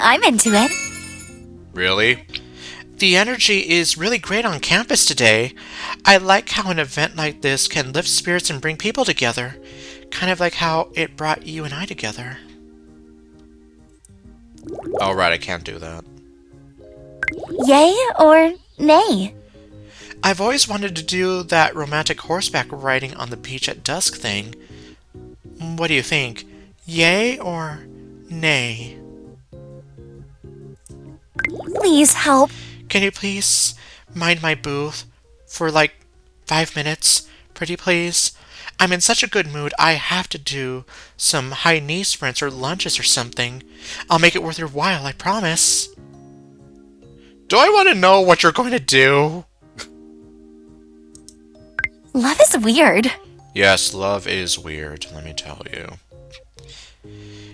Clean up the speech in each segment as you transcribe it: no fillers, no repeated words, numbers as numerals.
I'm into it. Really? The energy is really great on campus today. I like how an event like this can lift spirits and bring people together. Kind of like how it brought you and I together. Oh, right, I can't do that. Yay or nay? I've always wanted to do that romantic horseback riding on the beach at dusk thing. What do you think? Yay or nay? Please help. Can you please mind my booth for like 5 minutes? Pretty please? I'm in such a good mood, I have to do some high knee sprints or lunges or something. I'll make it worth your while, I promise. Do I want to know what you're going to do? Love is weird. Yes, love is weird, let me tell you.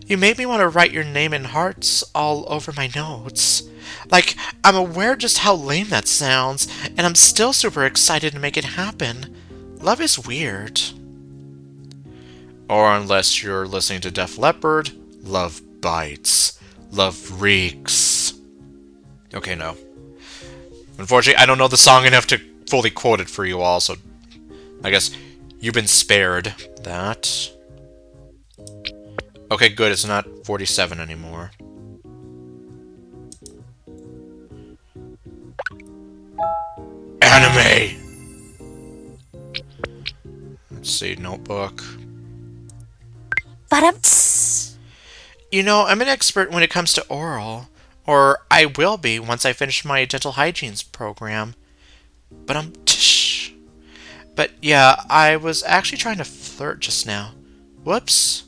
You made me want to write your name in hearts all over my notes. Like, I'm aware just how lame that sounds, and I'm still super excited to make it happen. Love is weird. Or unless you're listening to Def Leppard, love bites. Love reeks. Okay, no. Unfortunately, I don't know the song enough to fully quote it for you all, so I guess you've been spared that. Okay, good, it's not 47 anymore. Anime! Let's see, notebook. Ba-dum-ts. You know, I'm an expert when it comes to oral. Or I will be once I finish my dental hygiene program. But yeah, I was actually trying to flirt just now. Whoops.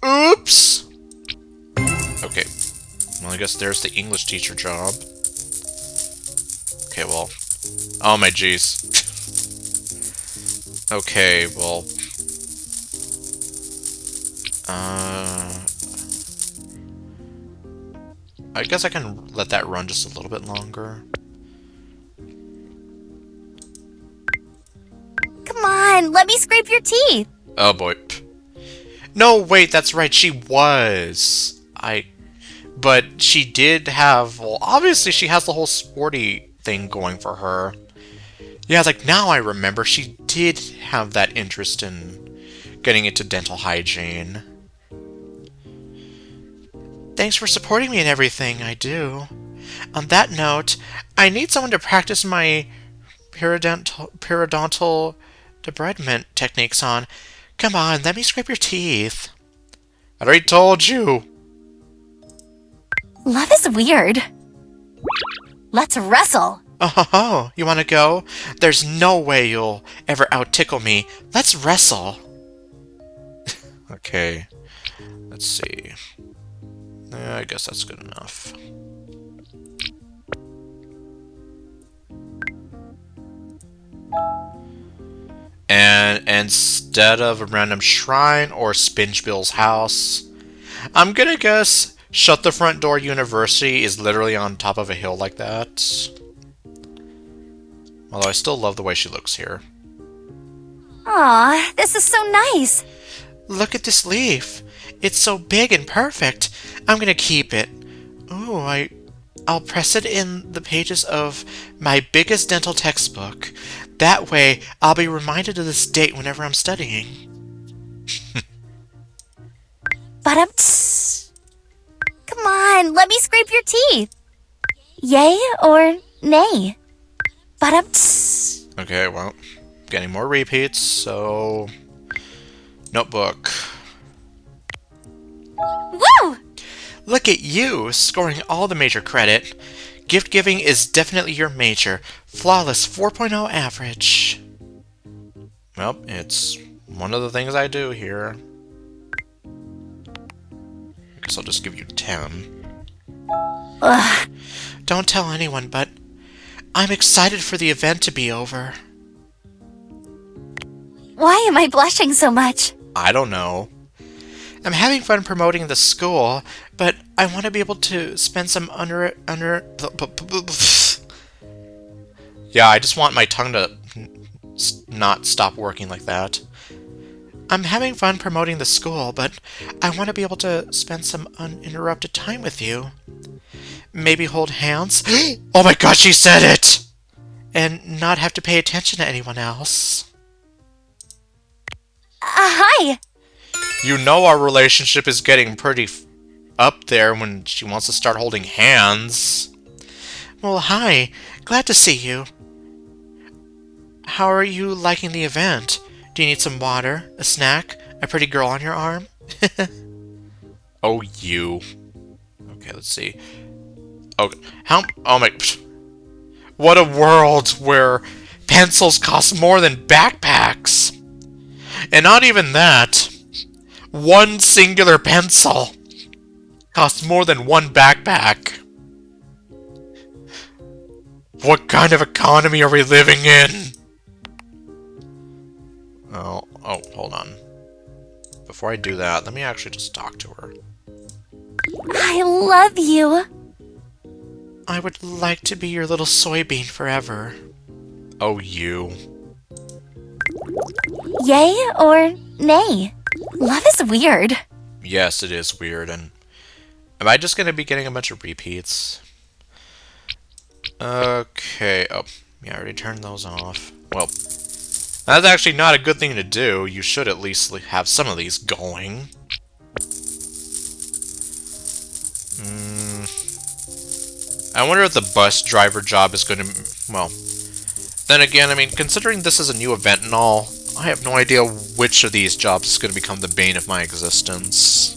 Oops! Okay. Well, I guess there's the English teacher job. Okay, well. Oh my jeez. Okay, well. I guess I can let that run just a little bit longer. Come on, let me scrape your teeth. Oh boy. No, wait, that's right, she was. But she did have, well, obviously she has the whole sporty thing going for her. Yeah, it's like, now I remember, she did have that interest in getting into dental hygiene. Thanks for supporting me and everything, I do. On that note, I need someone to practice my periodontal debridement techniques on. Come on, let me scrape your teeth. I already told you. Love is weird. Let's wrestle. Oh, you want to go? There's no way you'll ever out-tickle me. Let's wrestle. Okay. Let's see. I guess that's good enough. And instead of a random shrine or Spingebill's house, I'm gonna guess Shut the Front Door University is literally on top of a hill like that. Although I still love the way she looks here. Aw, this is so nice. Look at this leaf. It's so big and perfect. I'm gonna keep it. Ooh, I'll press it in the pages of my biggest dental textbook. That way, I'll be reminded of this date whenever I'm studying. Ba-dum-ts. Come on, let me scrape your teeth. Yay or nay? Ba-dum-ts. Okay, well, getting more repeats, so... Notebook. Woo! Look at you, scoring all the major credit. Gift giving is definitely your major. Flawless 4.0 average. Well, it's one of the things I do here. I guess I'll just give you 10. Ugh. Don't tell anyone, but I'm excited for the event to be over. Why am I blushing so much? I don't know. I'm having fun promoting the school, but I want to be able to spend some Yeah, I just want my tongue to not stop working like that. I'm having fun promoting the school, but I want to be able to spend some uninterrupted time with you. Maybe hold hands? Oh my god, she said it! And not have to pay attention to anyone else. Hi! You know our relationship is getting pretty up there when she wants to start holding hands. Well, hi. Glad to see you. How are you liking the event? Do you need some water, a snack, a pretty girl on your arm? Oh, you. Okay, let's see. Oh, oh my... What a world where pencils cost more than backpacks. And not even that. One singular pencil costs more than one backpack. What kind of economy are we living in? Oh, hold on. Before I do that, let me actually just talk to her. I love you. I would like to be your little soybean forever. Oh, you. Yay or nay? Love is weird. Yes, it is weird, and... Am I just gonna be getting a bunch of repeats? Okay, oh, yeah, I already turned those off. Well, that's actually not a good thing to do. You should at least have some of these going. I wonder if the bus driver job is going to... Well, then again, I mean, considering this is a new event and all, I have no idea which of these jobs is going to become the bane of my existence.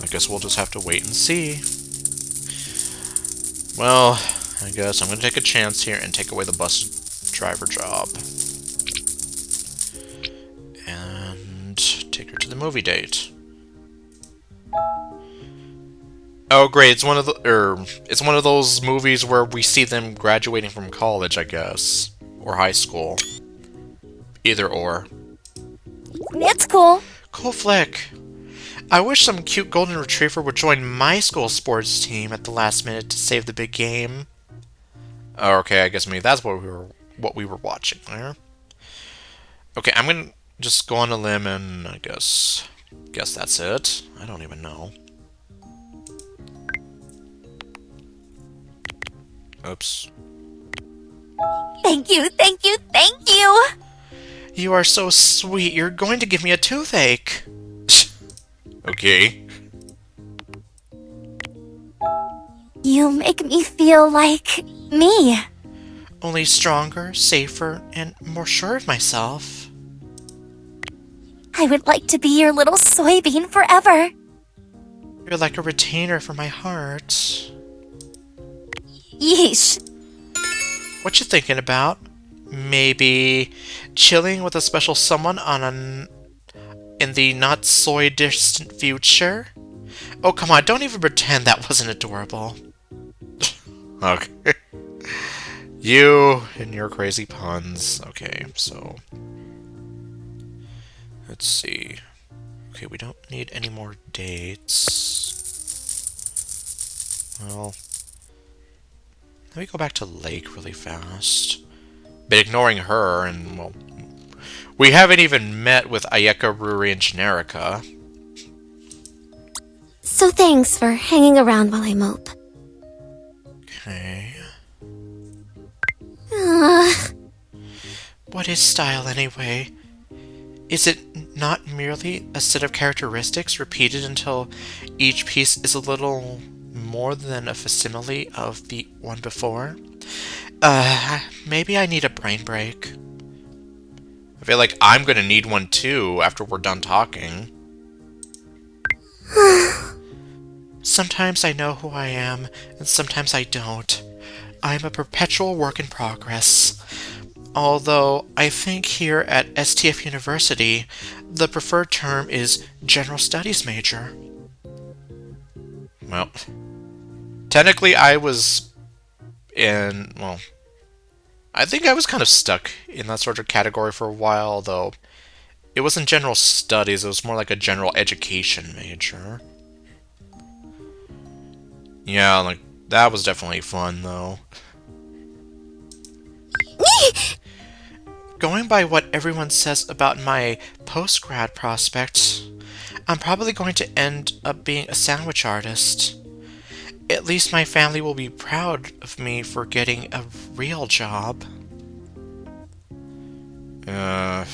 I guess we'll just have to wait and see. Well, I guess I'm going to take a chance here and take away the bus driver job. And take her to the movie date. Oh great, it's one of those movies where we see them graduating from college, I guess. Or high school. Either or. It's cool. Cool flick. I wish some cute golden retriever would join my school sports team at the last minute to save the big game. Oh, okay, I guess maybe that's what we were watching there. Okay, I'm gonna just go on a limb and I guess that's it. I don't even know. Oops. Thank you, thank you, thank you! You are so sweet. You're going to give me a toothache. Okay. You make me feel like me. Only stronger, safer, and more sure of myself. I would like to be your little soybean forever. You're like a retainer for my heart. Yeesh. What you thinking about? Maybe chilling with a special someone in the not-so-distant future? Oh, come on, don't even pretend that wasn't adorable. Okay. You and your crazy puns. Okay, so... Let's see. Okay, we don't need any more dates. Well... Let me go back to Lake really fast. But ignoring her, and, well... We haven't even met with Ayeka, Ruri, and Generica. So thanks for hanging around while I mope. Okay... Ugh. What is style, anyway? Is it not merely a set of characteristics repeated until each piece is a little more than a facsimile of the one before? Maybe I need a brain break. I feel like I'm gonna need one too after we're done talking. Sometimes I know who I am, and sometimes I don't. I'm a perpetual work in progress. Although, I think here at STF University, the preferred term is General Studies major. Well, technically I was in, well, I think I was kind of stuck in that sort of category for a while, though it wasn't General Studies, it was more like a General Education major. Yeah, like, that was definitely fun, though. Going by what everyone says about my post-grad prospects, I'm probably going to end up being a sandwich artist. At least my family will be proud of me for getting a real job. I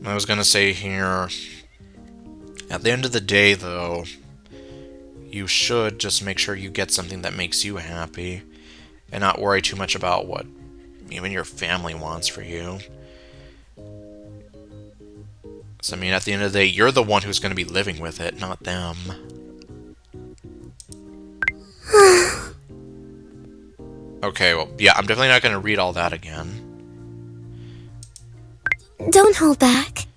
was gonna say here, at the end of the day, though, you should just make sure you get something that makes you happy, and not worry too much about what even your family wants for you. So, I mean, at the end of the day, you're the one who's going to be living with it, not them. Okay, well, yeah, I'm definitely not going to read all that again. Don't hold back.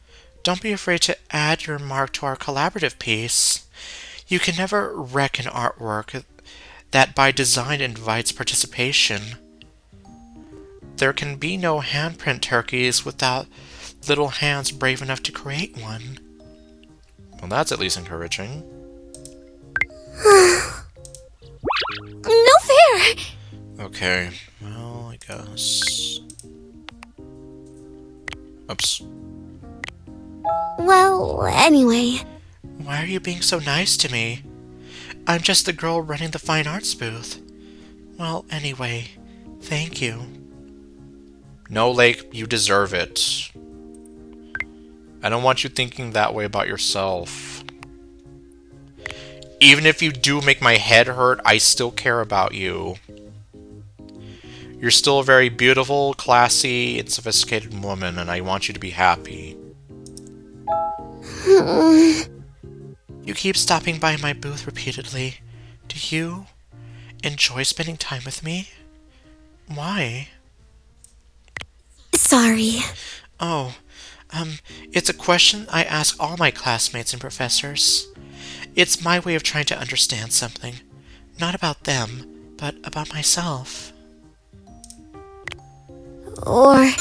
Don't be afraid to add your mark to our collaborative piece. You can never wreck an artwork that by design invites participation. There can be no handprint turkeys without little hands brave enough to create one. Well, that's at least encouraging. No fair! Okay, well, I guess... Oops. Well, anyway. Why are you being so nice to me? I'm just the girl running the fine arts booth. Well, anyway, thank you. No, Lake, you deserve it. I don't want you thinking that way about yourself. Even if you do make my head hurt, I still care about you. You're still a very beautiful, classy, and sophisticated woman, and I want you to be happy. You keep stopping by my booth repeatedly. Do you enjoy spending time with me? Why? Sorry. Oh, it's a question I ask all my classmates and professors. It's my way of trying to understand something. Not about them, but about myself. Or...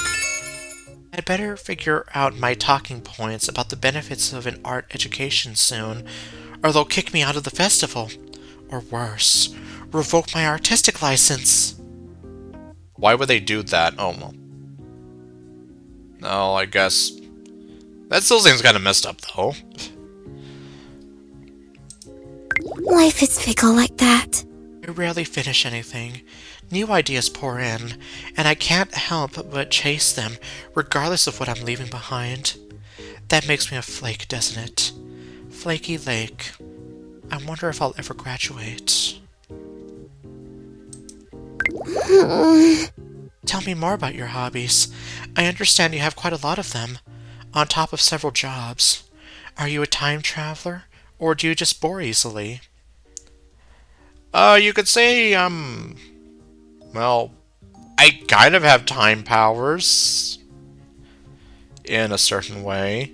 I'd better figure out my talking points about the benefits of an art education soon, or they'll kick me out of the festival. Or worse, revoke my artistic license. Why would they do that? Oh, well. No, I guess... That still seems kind of messed up, though. life is fickle like that. I rarely finish anything. New ideas pour in, and I can't help but chase them, regardless of what I'm leaving behind. That makes me a flake, doesn't it? Flaky Lake. I wonder if I'll ever graduate. Tell me more about your hobbies. I understand you have quite a lot of them, on top of several jobs. Are you a time traveler, or do you just bore easily? You could say, well, I kind of have time powers. In a certain way.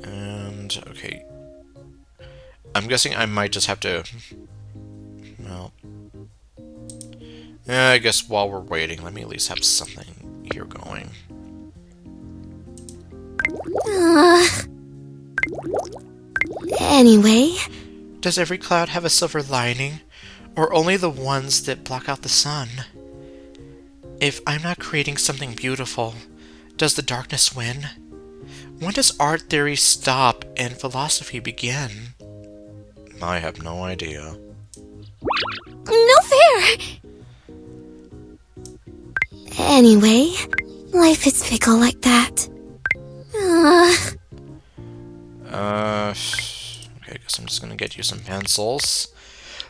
And, okay. I'm guessing I might just have to... Well... Yeah, I guess while we're waiting, let me at least have something here going. Anyway... Does every cloud have a silver lining, or only the ones that block out the sun? If I'm not creating something beautiful, does the darkness win? When does art theory stop and philosophy begin? I have no idea. No fair! Anyway, life is fickle like that. Okay, I guess I'm just gonna get you some pencils.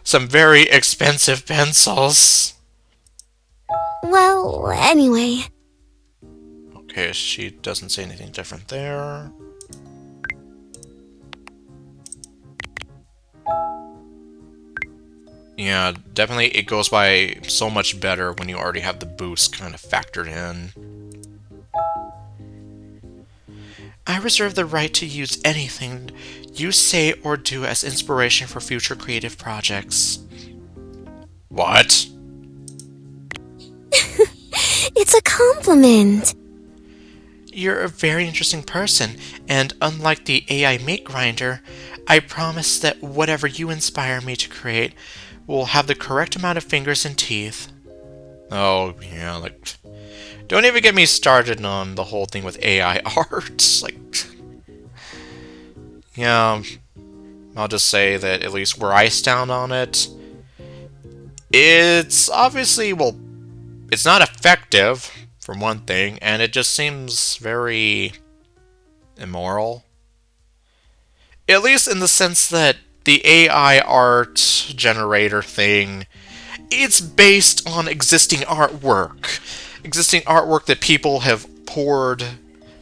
Some very expensive pencils. Well, anyway... Okay, she doesn't say anything different there. Yeah, definitely it goes by so much better when you already have the boost kind of factored in. I reserve the right to use anything you say or do as inspiration for future creative projects. What? It's a compliment. You're a very interesting person, and unlike the AI meat grinder, I promise that whatever you inspire me to create will have the correct amount of fingers and teeth. Oh, yeah, like, don't even get me started on the whole thing with AI art. Like, yeah, I'll just say that at least where I stand on it, it's obviously, well, it's not effective, for one thing, and it just seems very immoral. At least in the sense that the AI art generator thing, it's based on existing artwork. Existing artwork that people have poured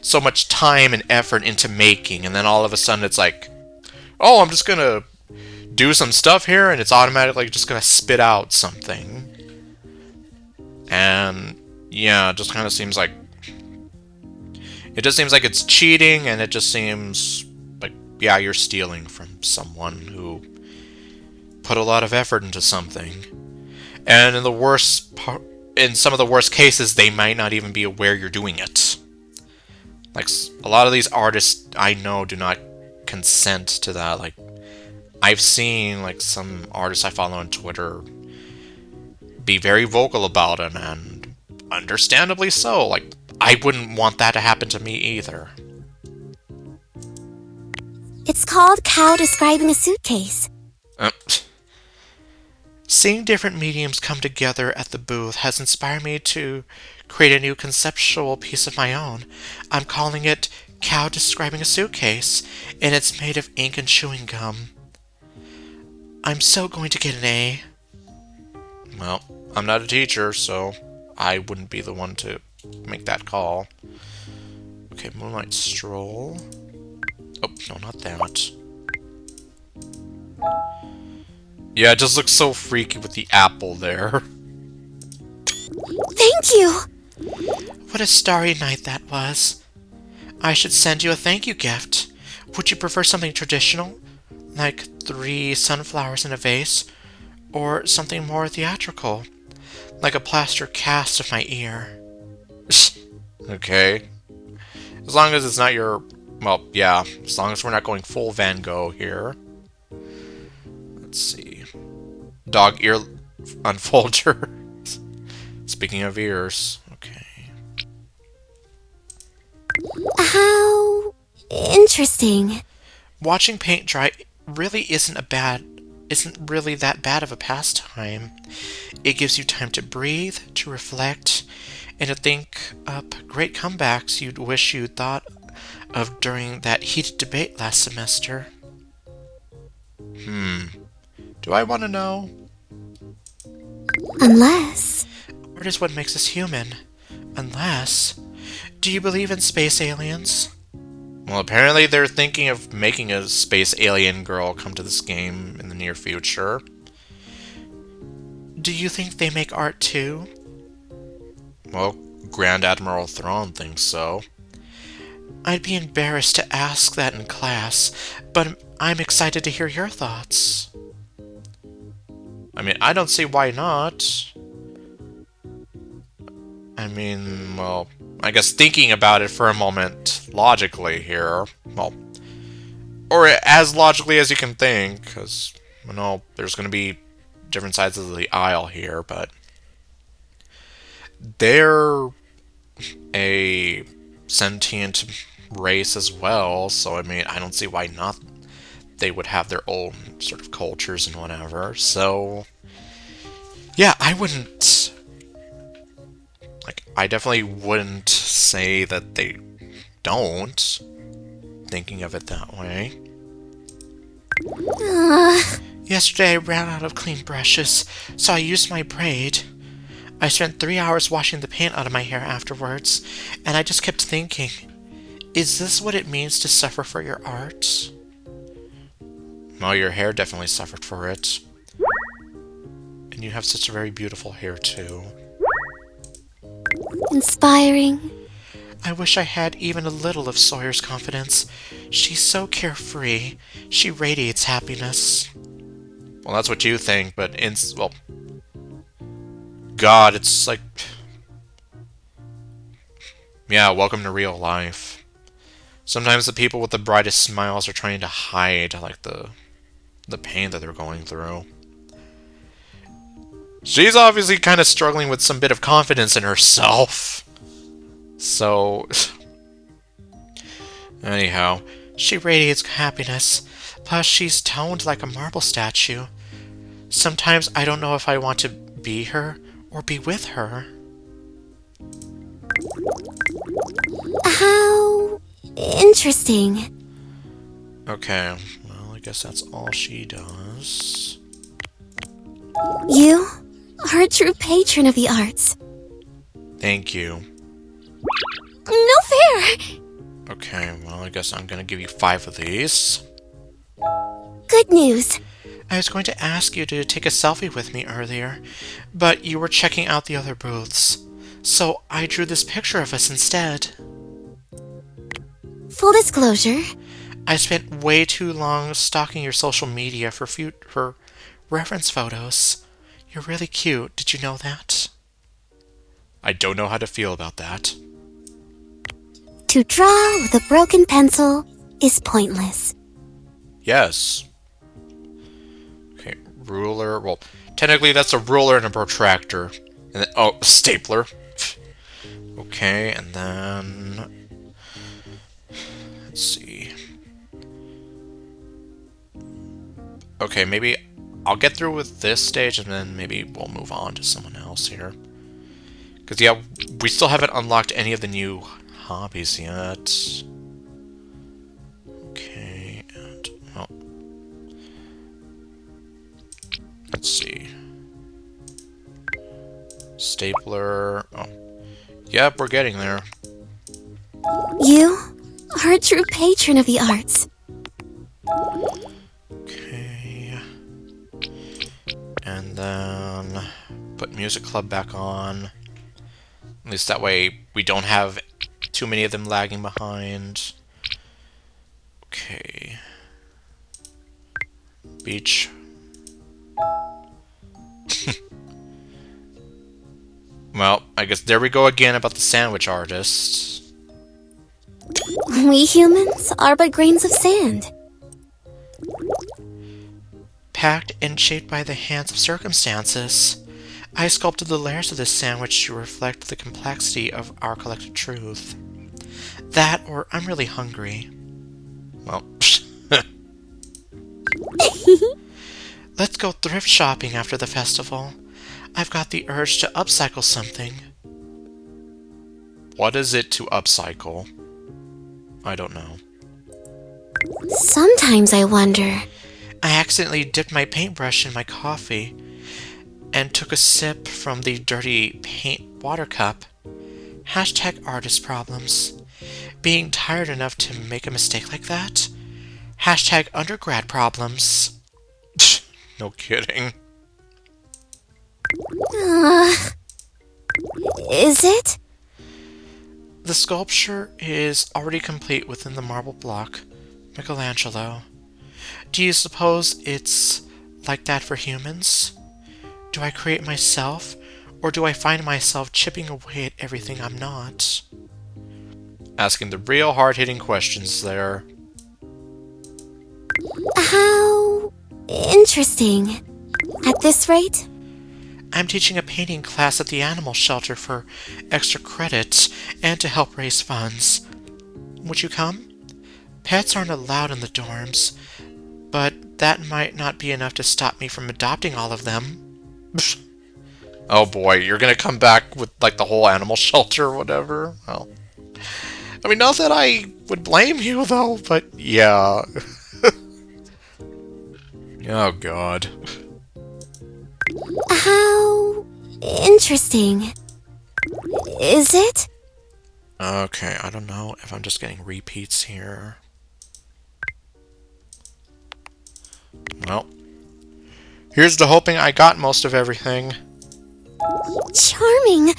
so much time and effort into making, and then all of a sudden it's like, oh, I'm just gonna do some stuff here, and it's automatically just gonna spit out something. And yeah, it just kind of seems like it's cheating, and it just seems like, yeah, you're stealing from someone who put a lot of effort into something. And in some of the worst cases, they might not even be aware you're doing it. Like, a lot of these artists I know do not consent to that. Like, I've seen, like, some artists I follow on Twitter be very vocal about it, and understandably so. Like, I wouldn't want that to happen to me either. It's called Cow Describing a Suitcase. Uh, Seeing different mediums come together at the booth has inspired me to create a new conceptual piece of my own. I'm calling it Cow Describing a Suitcase, and it's made of ink and chewing gum. I'm so going to get an A. Well, I'm not a teacher, so I wouldn't be the one to make that call. Okay, Moonlight Stroll. Oh, no, not that. Yeah, it just looks so freaky with the apple there. Thank you! What a starry night that was. I should send you a thank you gift. Would you prefer something traditional, like 3 sunflowers in a vase, or something more theatrical, like a plaster cast of my ear? Okay. As long as it's not your... Well, yeah, as long as we're not going full Van Gogh here. Let's see. Dog ear unfolder. Speaking of ears, okay. How interesting. Watching paint dry really isn't really that bad of a pastime. It gives you time to breathe, to reflect, and to think up great comebacks you'd wish you'd thought of during that heated debate last semester. Do I want to know? Unless... Art is what makes us human. Unless... Do you believe in space aliens? Well, apparently they're thinking of making a space alien girl come to this game in the near future. Do you think they make art too? Well, Grand Admiral Thrawn thinks so. I'd be embarrassed to ask that in class, but I'm excited to hear your thoughts. I mean, I don't see why not. I mean, well, I guess thinking about it for a moment logically here, well, or as logically as you can think, because, you know, there's going to be different sides of the aisle here, but they're a sentient race as well, so I mean, I don't see why not they would have their own sort of cultures and whatever, so yeah, I definitely wouldn't say that they don't, thinking of it that way. Yesterday I ran out of clean brushes, so I used my braid. I spent 3 hours washing the paint out of my hair afterwards, and I just kept thinking, is this what it means to suffer for your art? Well, your hair definitely suffered for it. And you have such a very beautiful hair, too. Inspiring. I wish I had even a little of Sawyer's confidence. She's so carefree. She radiates happiness. Well, that's what you think, but well, God, it's like, yeah, welcome to real life. Sometimes the people with the brightest smiles are trying to hide, like, the pain that they're going through. She's obviously kind of struggling with some bit of confidence in herself. So, anyhow, she radiates happiness, plus she's toned like a marble statue. Sometimes I don't know if I want to be her or be with her. How interesting. Okay, well, I guess that's all she does. You are a true patron of the arts. Thank you. No fair. Okay, well, I guess I'm gonna give you 5 of these. Good news. I was going to ask you to take a selfie with me earlier, but you were checking out the other booths, so I drew this picture of us instead. Full disclosure, I spent way too long stalking your social media for reference photos. You're really cute, did you know that? I don't know how to feel about that. to draw with a broken pencil is pointless. Yes. Okay, ruler. Well, technically that's a ruler and a protractor. And then, oh, stapler. Okay, and then let's see. Okay, maybe I'll get through with this stage and then maybe we'll move on to someone else here. Because, yeah, we still haven't unlocked any of the new hobbies yet. Okay, and, well, let's see. Stapler. Oh, yep, we're getting there. You are a true patron of the arts. Okay. And then put Music Club back on. At least that way we don't have too many of them lagging behind. Okay. Beach. Well, I guess there we go again about the sandwich artist. We humans are but grains of sand. Packed and shaped by the hands of circumstances, I sculpted the layers of this sandwich to reflect the complexity of our collective truth. That, or I'm really hungry. Well, let's go thrift shopping after the festival. I've got the urge to upcycle something. What is it to upcycle? I don't know. Sometimes I wonder. I accidentally dipped my paintbrush in my coffee and took a sip from the dirty paint water cup. Hashtag artist problems. Being tired enough to make a mistake like that? Hashtag undergrad problems. No kidding. Is it? The sculpture is already complete within the marble block. Michelangelo. Do you suppose it's like that for humans? Do I create myself, or do I find myself chipping away at everything I'm not? Asking the real hard-hitting questions there. How interesting. At this rate, I'm teaching a painting class at the animal shelter for extra credits and to help raise funds. Would you come? Pets aren't allowed in the dorms, but that might not be enough to stop me from adopting all of them. Oh boy, you're gonna come back with like the whole animal shelter or whatever? Well, I mean, not that I would blame you though, but yeah. Oh god. how interesting. Is it? Okay, I don't know if I'm just getting repeats here. Well, here's to hoping I got most of everything. Charming.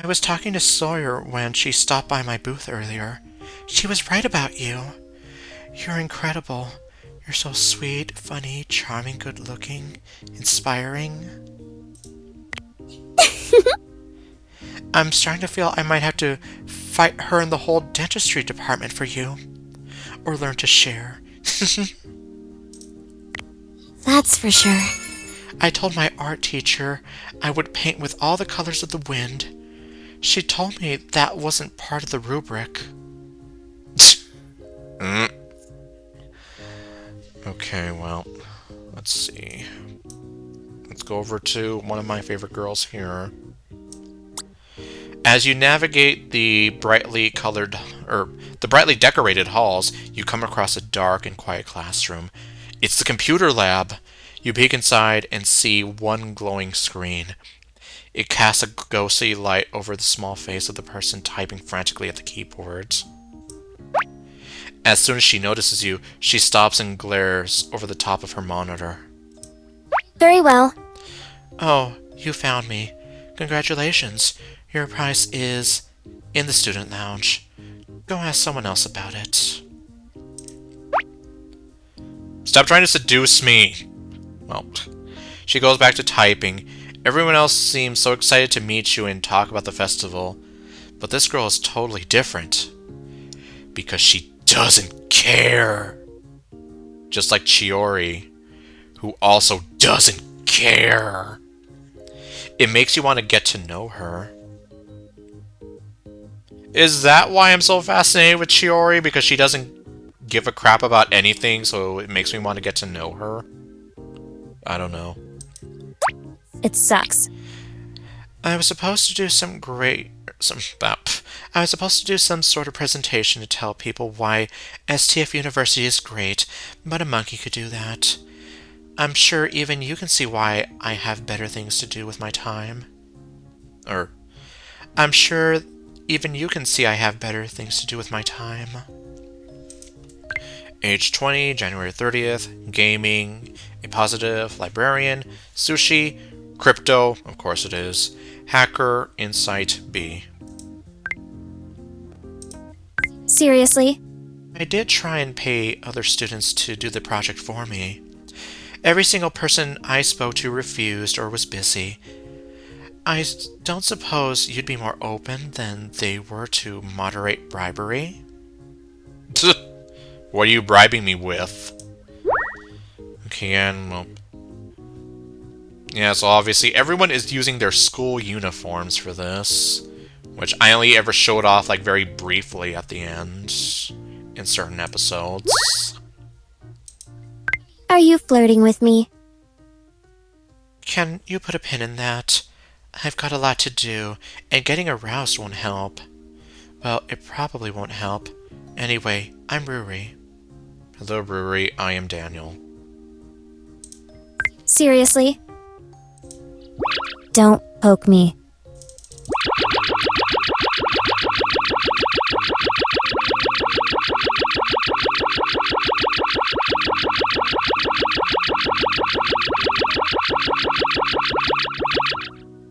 I was talking to Sawyer when she stopped by my booth earlier. She was right about you. You're incredible. You're so sweet, funny, charming, good-looking, inspiring. I'm starting to feel I might have to fight her in the whole dentistry department for you. Or learn to share. That's for sure. I told my art teacher I would paint with all the colors of the wind. She told me that wasn't part of the rubric. Okay, well, let's see. Let's go over to one of my favorite girls here. As you navigate the brightly decorated halls, you come across a dark and quiet classroom. It's the computer lab. You peek inside and see one glowing screen. It casts a ghostly light over the small face of the person typing frantically at the keyboard. As soon as she notices you, she stops and glares over the top of her monitor. Very well. Oh, you found me. Congratulations. Your prize is in the student lounge. Go ask someone else about it. Stop trying to seduce me. Well, she goes back to typing. Everyone else seems so excited to meet you and talk about the festival. But this girl is totally different. Because she doesn't care. Just like Chiori, who also doesn't care. It makes you want to get to know her. Is that why I'm so fascinated with Chiori? Because she doesn't give a crap about anything, so it makes me want to get to know her? I don't know. It sucks. I was supposed to do some sort of presentation to tell people why STF University is great, but a monkey could do that. I'm sure even you can see why I have better things to do with my time. I'm sure even you can see I have better things to do with my time. Age 20, January 30th, gaming, a positive, librarian, sushi, crypto, of course it is, hacker, insight, B. Seriously? I did try and pay other students to do the project for me. Every single person I spoke to refused or was busy. I don't suppose you'd be more open than they were to moderate bribery? What are you bribing me with? Okay, and well... Yeah, so obviously everyone is using their school uniforms for this. Which I only ever showed off, like, very briefly at the end. In certain episodes. Are you flirting with me? Can you put a pin in that? I've got a lot to do, and getting aroused won't help. Well, it probably won't help. Anyway, I'm Ruri. Hello, Ruri. I am Daniel. Seriously? Don't poke me.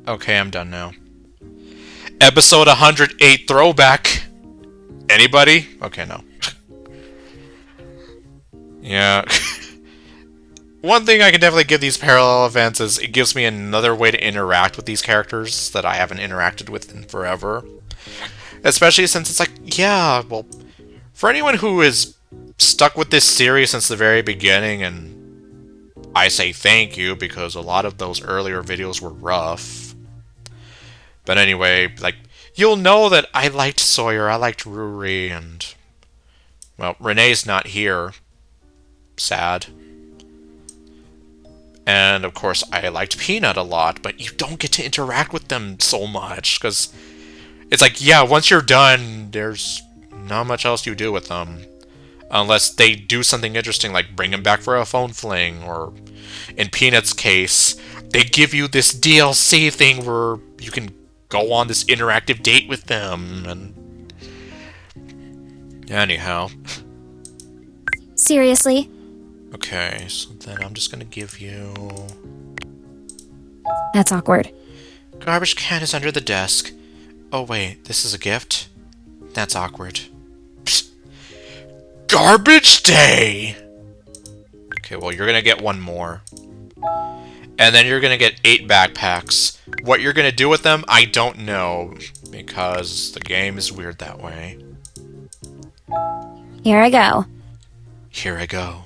Okay, I'm done now. Episode 108 throwback. Anybody? Okay, no. Yeah. One thing I can definitely give these parallel events is it gives me another way to interact with these characters that I haven't interacted with in forever. Especially since it's like, yeah, well, for anyone who is stuck with this series since the very beginning, and I say thank you because a lot of those earlier videos were rough. But anyway, like, you'll know that I liked Sawyer, I liked Ruri, and, well, Renee's not here. Sad. And, of course, I liked Peanut a lot, but you don't get to interact with them so much, because it's like, yeah, once you're done, there's not much else you do with them. Unless they do something interesting, like bring them back for a phone fling, or, in Peanut's case, they give you this DLC thing where you can go on this interactive date with them, and... Anyhow. Seriously? Okay, so then I'm just gonna give you... That's awkward. Garbage can is under the desk. Oh wait, this is a gift? That's awkward. Psst. Garbage day! Okay, well you're gonna get one more. And then you're gonna get 8 backpacks. What you're gonna do with them, I don't know. Because the game is weird that way. Here I go. Here I go.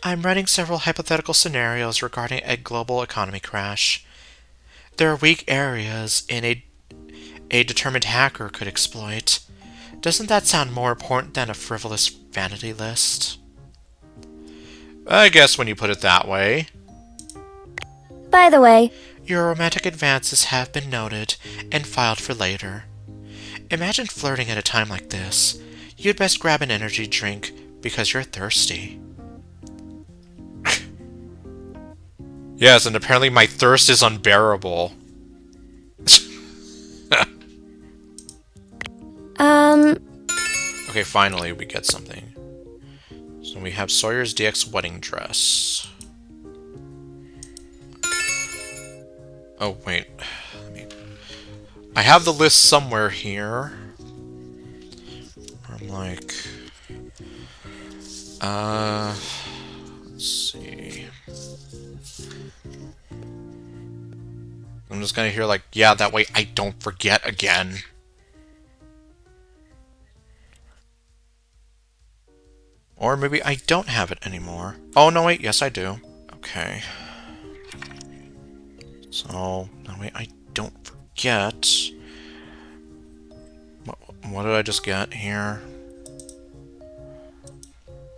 I'm running several hypothetical scenarios regarding a global economy crash. There are weak areas a determined hacker could exploit. Doesn't that sound more important than a frivolous vanity list? I guess when you put it that way. By the way, Your romantic advances have been noted and filed for later. Imagine flirting at a time like this. You'd best grab an energy drink because you're thirsty. Yes, and apparently my thirst is unbearable. Okay, finally we get something. So we have Sawyer's DX wedding dress. Oh, wait. I have the list somewhere here. I'm like... let's see. I'm just gonna hear like, yeah, that way I don't forget again. Or maybe I don't have it anymore. Oh, no, wait, yes I do. Okay. So, that way I don't forget. What did I just get here?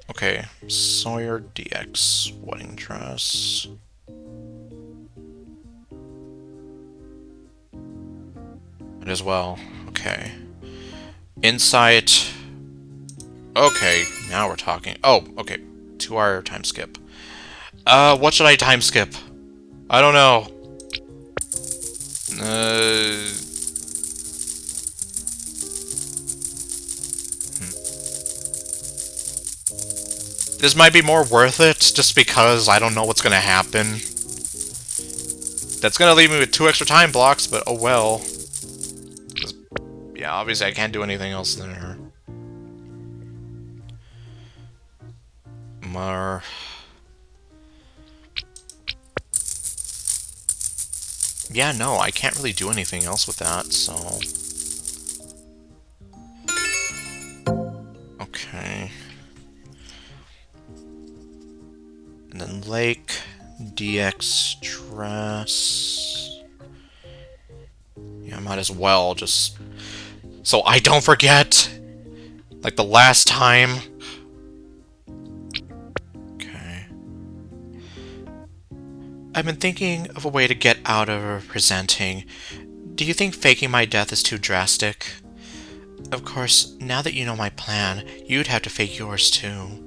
Okay, Sawyer DX wedding dress. It as well. Okay. Insight. Okay, now we're talking. Oh, okay. 2-hour time skip. What should I time skip? I don't know. This might be more worth it, just because I don't know what's gonna happen. That's gonna leave me with 2 extra time blocks, but oh well. 'Cause, yeah, obviously I can't do anything else there. Yeah, no, I can't really do anything else with that, so... Okay. And then Lake, DX dress... Yeah, I might as well just... So I don't forget! Like the last time... I've been thinking of a way to get out of representing. Do you think faking my death is too drastic? Of course, now that you know my plan, you'd have to fake yours too.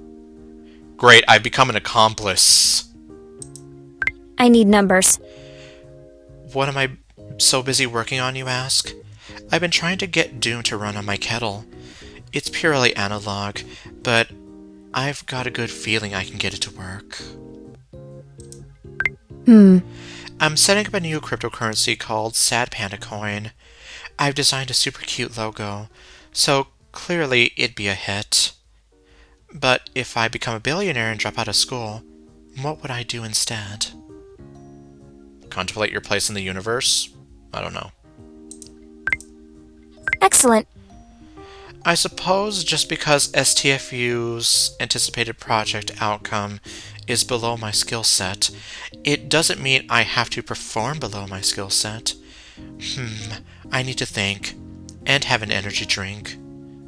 Great, I've become an accomplice. I need numbers. What am I so busy working on, you ask? I've been trying to get Doom to run on my kettle. It's purely analog, but I've got a good feeling I can get it to work. I'm setting up a new cryptocurrency called Sad Panda Coin. I've designed a super cute logo, so clearly it'd be a hit. But if I become a billionaire and drop out of school, what would I do instead? Contemplate your place in the universe? I don't know. Excellent. I suppose just because STFU's anticipated project outcome is below my skill set, it doesn't mean I have to perform below my skill set. I need to think. And have an energy drink.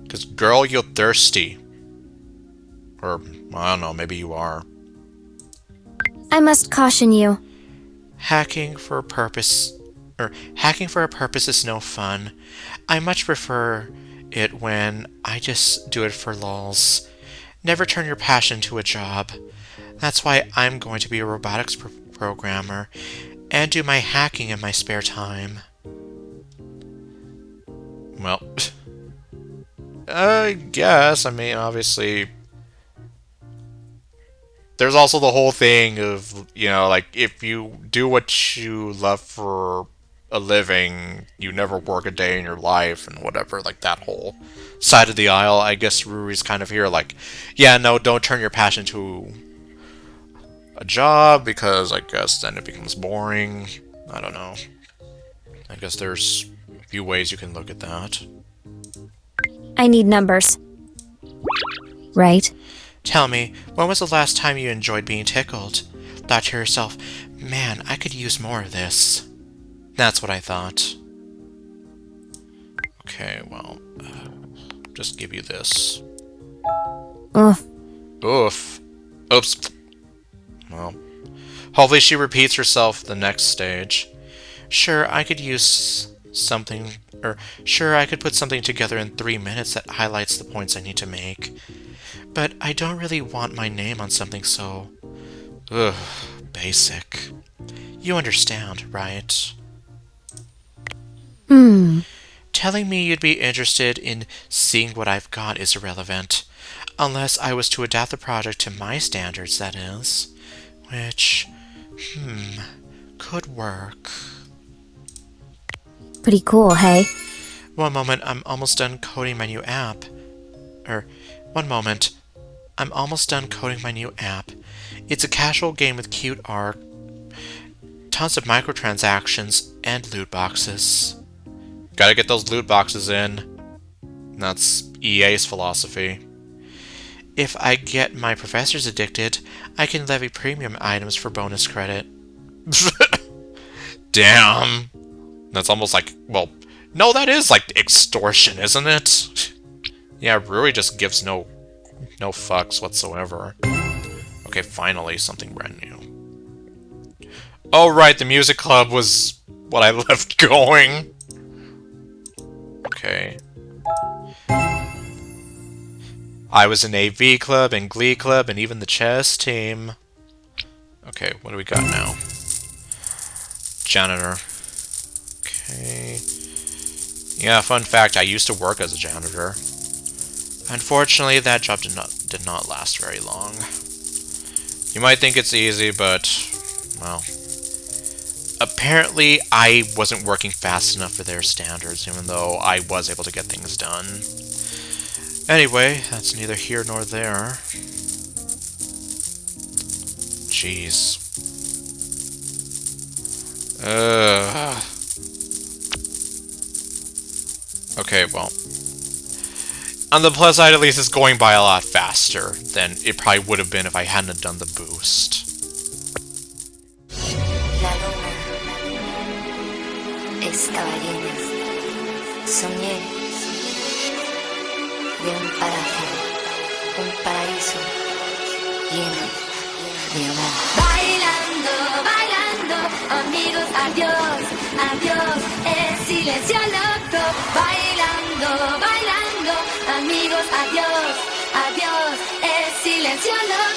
'Cause girl, you're thirsty. Or, I don't know, maybe you are. I must caution you. Hacking for a purpose is no fun. I much prefer it when I just do it for lulz. Never turn your passion into a job. That's why I'm going to be a robotics programmer and do my hacking in my spare time. Well, I guess. I mean, obviously, there's also the whole thing of, you know, like, if you do what you love for a living, you never work a day in your life and whatever, like that whole side of the aisle. I guess Ruri's kind of here like, yeah, no, don't turn your passion to a job because I guess then it becomes boring. I don't know. I guess there's a few ways you can look at that. I need numbers. Right? Tell me, when was the last time you enjoyed being tickled? Thought to yourself, man, I could use more of this. That's what I thought. Okay, well, just give you this. Ugh. Oof. Oops. Well, hopefully she repeats herself the next stage. Sure, I could use something, or sure, I could put something together in 3 minutes that highlights the points I need to make. But I don't really want my name on something so... ugh, basic. You understand, right? Telling me you'd be interested in seeing what I've got is irrelevant. Unless I was to adapt the project to my standards, that is. Which, could work. Pretty cool, hey? One moment, I'm almost done coding my new app. One moment. I'm almost done coding my new app. It's a casual game with cute art, tons of microtransactions, and loot boxes. Gotta get those loot boxes in. That's EA's philosophy. If I get my professors addicted, I can levy premium items for bonus credit. Damn. That's almost like, well, no, that is like extortion, isn't it? Yeah, Ruri just gives no fucks whatsoever. Okay, finally, something brand new. Oh, right, the music club was what I left going. Okay. I was in AV club and Glee club and even the chess team. Okay, what do we got now? Janitor. Okay. Yeah, fun fact, I used to work as a janitor. Unfortunately, that job did not last very long. You might think it's easy, but, well, apparently I wasn't working fast enough for their standards, even though I was able to get things done. Anyway, that's neither here nor there. Jeez. Okay, well. On the plus side, at least it's going by a lot faster than it probably would have been if I hadn't done the boost. La luna estaba llena. Soñé de un paraíso lleno de amor. Bailando, bailando, amigos, adiós, adiós, es silencio loco. Bailando, bailando, amigos, adiós, adiós, es silencio loco.